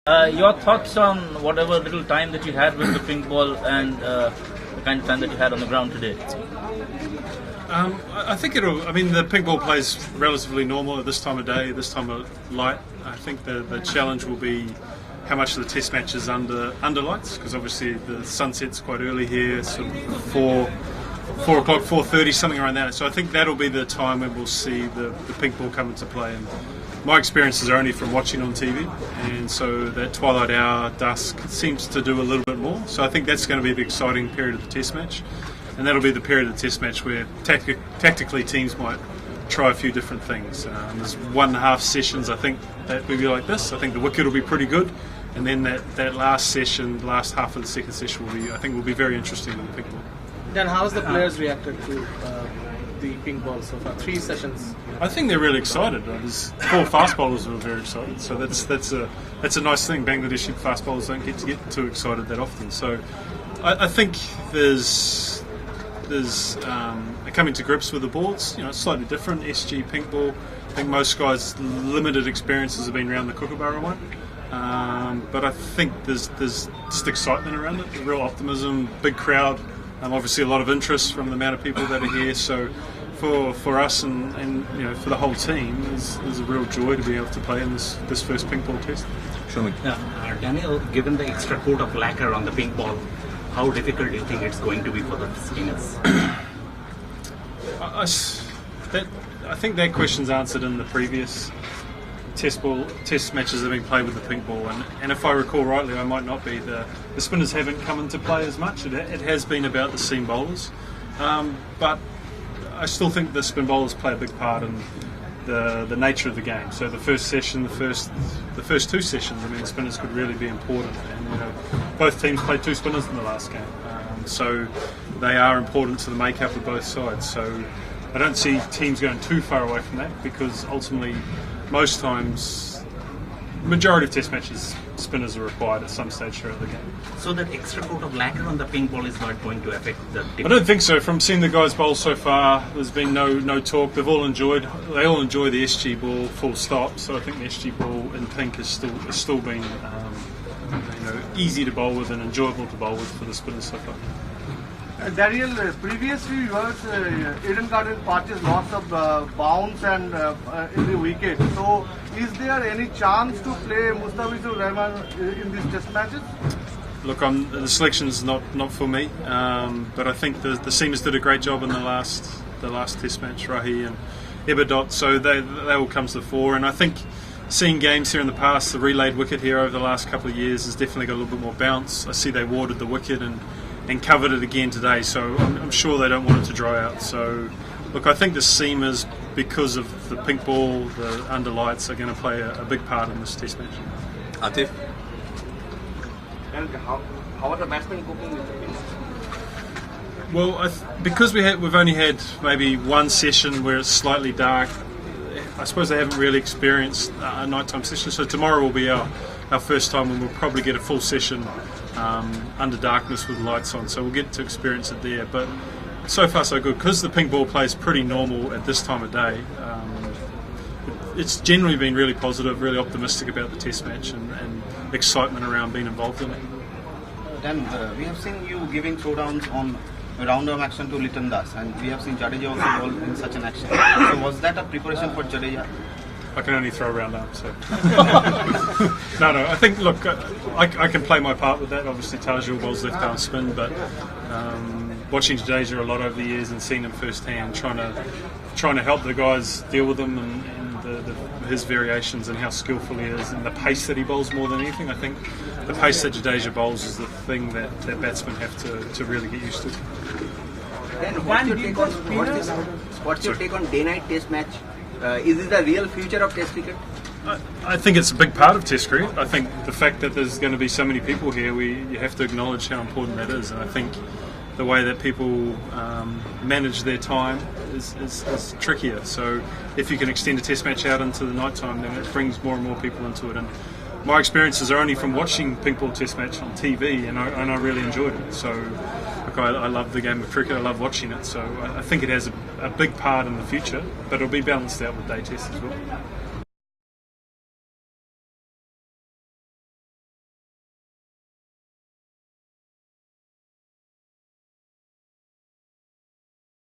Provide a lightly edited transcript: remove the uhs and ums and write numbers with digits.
Your thoughts on whatever little time that you had with the pink ball and the kind of time that you had on the ground today? I think it'll. I mean, the pink ball plays relatively normal at this time of day, this time of light. I think the challenge will be how much of the test match is under lights, because obviously the sunset's quite early here, sort of 4 o'clock, 4:30, something around that. So I think that'll be the time when we'll see the pink ball come into play. And my experiences are only from watching on TV, and so that twilight hour, dusk seems to do a little bit more. So I think that's going to be the exciting period of the test match. And that'll be the period of the test match where tactically teams might try a few different things. There's 1.5 sessions, I think, that will be like this. I think the wicket will be pretty good. And then that last session, the last half of the second session will be very interesting with the pink ball. Then how's the players reacted to the pink ball so far? 3 sessions. I think they're really excited. There's 4 fast bowlers who are very excited. So that's a nice thing. Bangladeshi fast bowlers don't get too excited that often. So I think there's coming to grips with the balls. You know, it's slightly different. SG pink ball. I think most guys' limited experiences have been around the Kookaburra one. But I think there's just excitement around it, real optimism, big crowd, obviously a lot of interest from the amount of people that are here. So for us and you know, for the whole team, there's a real joy to be able to play in this first pink ball test. Sure. Daniel, given the extra coat of lacquer on the pink ball, how difficult do you think it's going to be for the spinners? I think that question's answered in the previous test matches that have been played with the pink ball, and if I recall rightly, I might not be. The spinners haven't come into play as much. It has been about the seam bowlers, but I still think the spin bowlers play a big part in the nature of the game. So the first session, the first 2 sessions, I mean, spinners could really be important. And you know, both teams played 2 spinners in the last game, so they are important to the makeup of both sides. So I don't see teams going too far away from that, because ultimately, most times, majority of test matches, spinners are required at some stage throughout the game. So that extra coat of lacquer on the pink ball is not going to affect the I don't think so. From seeing the guys bowl so far, there's been no talk. They all enjoy the SG ball, full stop. So I think the SG ball in pink is still been easy to bowl with and enjoyable to bowl with for the spinners so far. Daniel, previously Eden Garden purchased lots of bounce and in the wicket. So, is there any chance to play Mustafizur Rahman in these test matches? Look, the selection's not for me, but I think the seamers did a great job in the last test match, Rahi and Eberdot, so they will come to the fore. And I think seeing games here in the past, the relayed wicket here over the last couple of years has definitely got a little bit more bounce. I see they warded the wicket and covered it again today, so I'm sure they don't want it to dry out. So, look, I think the seamers, because of the pink ball, the under lights, are going to play a big part in this test match. Atif? And how are the batsmen coping with the pink? Well, because we've only had maybe 1 session where it's slightly dark, I suppose they haven't really experienced a nighttime session. So tomorrow will be our first time when we'll probably get a full session under darkness with lights on, so we'll get to experience it there. But so far so good, because the pink ball plays pretty normal at this time of day. It's generally been really positive, really optimistic about the test match and excitement around being involved in it. Then we have seen you giving throwdowns on round-arm action to Liton Das, and we have seen Jadeja also bowl in such an action. So was that a preparation for Jadeja? I can only throw around arms, so no. I think, look, I can play my part with that. Obviously, Tajul bowls left arm spin, but watching Jadeja a lot over the years and seeing him firsthand, trying to help the guys deal with him and his variations and how skillful he is and the pace that he bowls more than anything. I think the pace that Jadeja bowls is the thing that batsmen have to really get used to. Then what's your take on day-night test match? Is it the real future of Test cricket? I think it's a big part of Test cricket. I think the fact that there's going to be so many people here, you have to acknowledge how important that is. And I think the way that people manage their time is trickier. So if you can extend a Test match out into the night time, then it brings more and more people into it. And my experiences are only from watching pink ball Test match on TV, and I really enjoyed it. So look, I love the game of cricket. I love watching it. So I think it has a big part in the future, but it'll be balanced out with day tests as well.